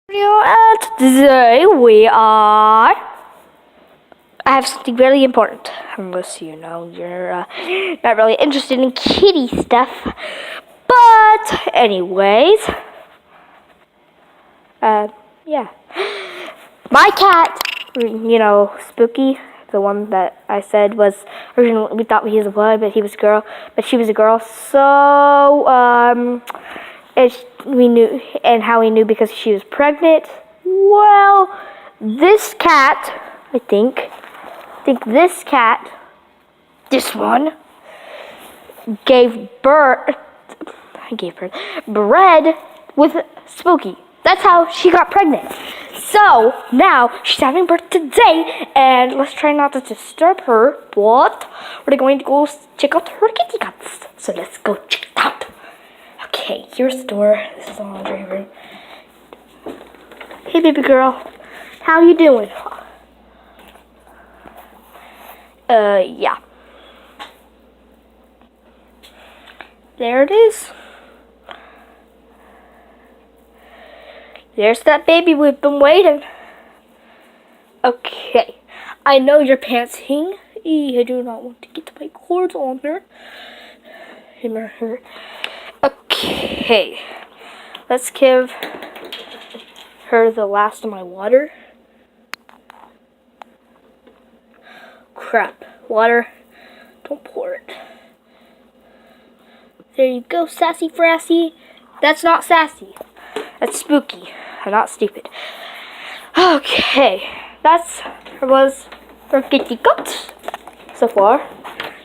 And today I have something really important. Unless you know you're not really interested in kitty stuff. But anyways, yeah. My cat, Spooky, the one that I said was originally, we thought he was a boy, but he was a girl, but she was a girl. So, we knew, and how we knew because she was pregnant. Well, this cat, I think this cat, this one, gave birth bread with Spooky. That's how she got pregnant. So now she's having birth today, and let's try not to disturb her. But we're going to go check out her kitty cats. So let's go check it out. Okay, here's the door. This is the laundry room. Hey, baby girl, how you doing? Yeah. There it is. There's that baby we've been waiting. Okay, I know you're panting. I do not want to get my cords on her. Him or her. Okay, let's give her the last of my water. Crap, water. Don't pour it. There you go, Sassy Frassy. That's not Sassy. That's Spooky. I'm not stupid. Okay, was her kitty cat so far.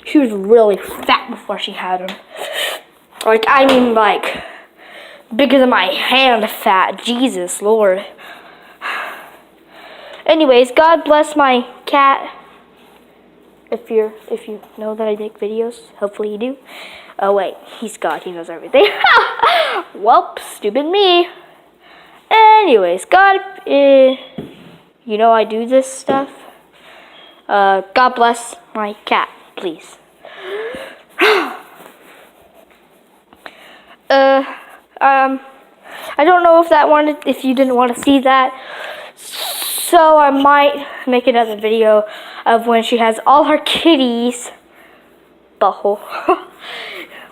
She was really fat before she had him. Like, bigger than my hand fat. Jesus Lord. Anyways, God bless my cat. If you know that I make videos, hopefully you do. Oh wait, he's God, he knows everything. Welp, stupid me. Anyways, God, you know I do this stuff. God bless my cat, please. I don't know if you didn't want to see that, so I might make another video of when she has all her kitties. Butthole.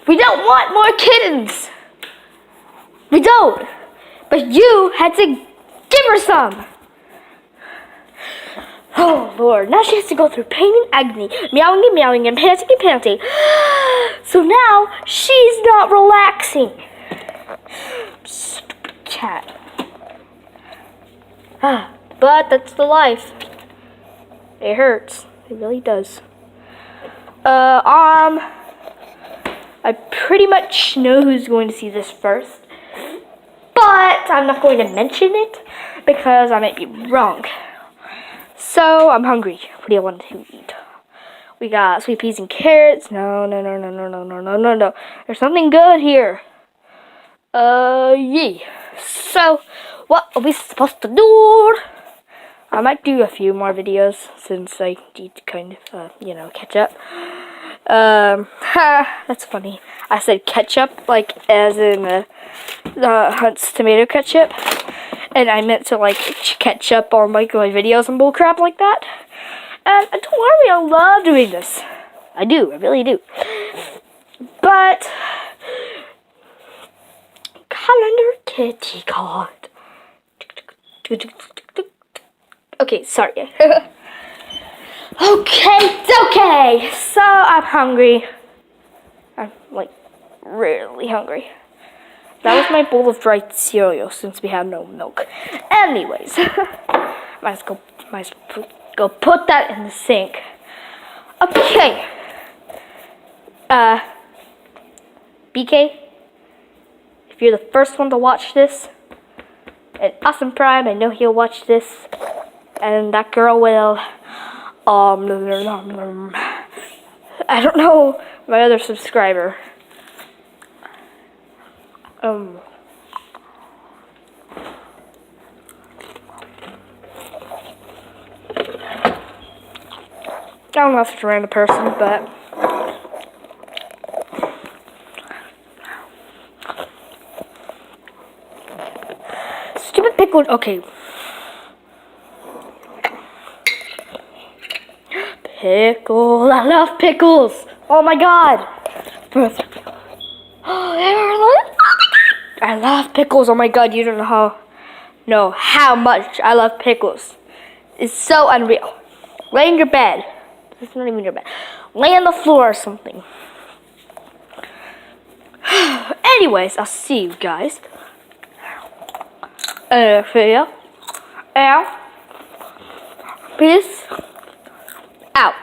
We don't want more kittens. We don't. But you had to give her some. Oh Lord, now she has to go through pain and agony, meowing and meowing and panting and panting. So now she's not relaxing. Stupid cat. But that's the life. It hurts. It really does. I pretty much know who's going to see this first. But I'm not going to mention it because I might be wrong. So I'm hungry. What do you want to eat? We got sweet peas and carrots. No. There's something good here. Yeah. So what are we supposed to do? I might do a few more videos since I need to kind of, catch up. That's funny. I said ketchup, like as in Hunt's tomato ketchup, and I meant to like ketchup on like my videos and bullcrap like that. And don't worry, I love doing this. I do, I really do. But calendar kitty card. Okay, sorry. Okay. So I'm hungry. I'm like really hungry. That was my bowl of dry cereal since we have no milk. Anyways, might as well go put that in the sink. Okay. BK, if you're the first one to watch this, and Awesome Prime, I know he'll watch this, and that girl will. I don't know my other subscriber. I don't know if it's a random person, but stupid pickled. Okay. Pickles. I love pickles. Oh my god. Perfect. I love pickles. Oh my god, you don't know how much I love pickles. It's so unreal. Lay in your bed. It's not even your bed. Lay on the floor or something. Anyways, I'll see you guys in the next video. And peace out.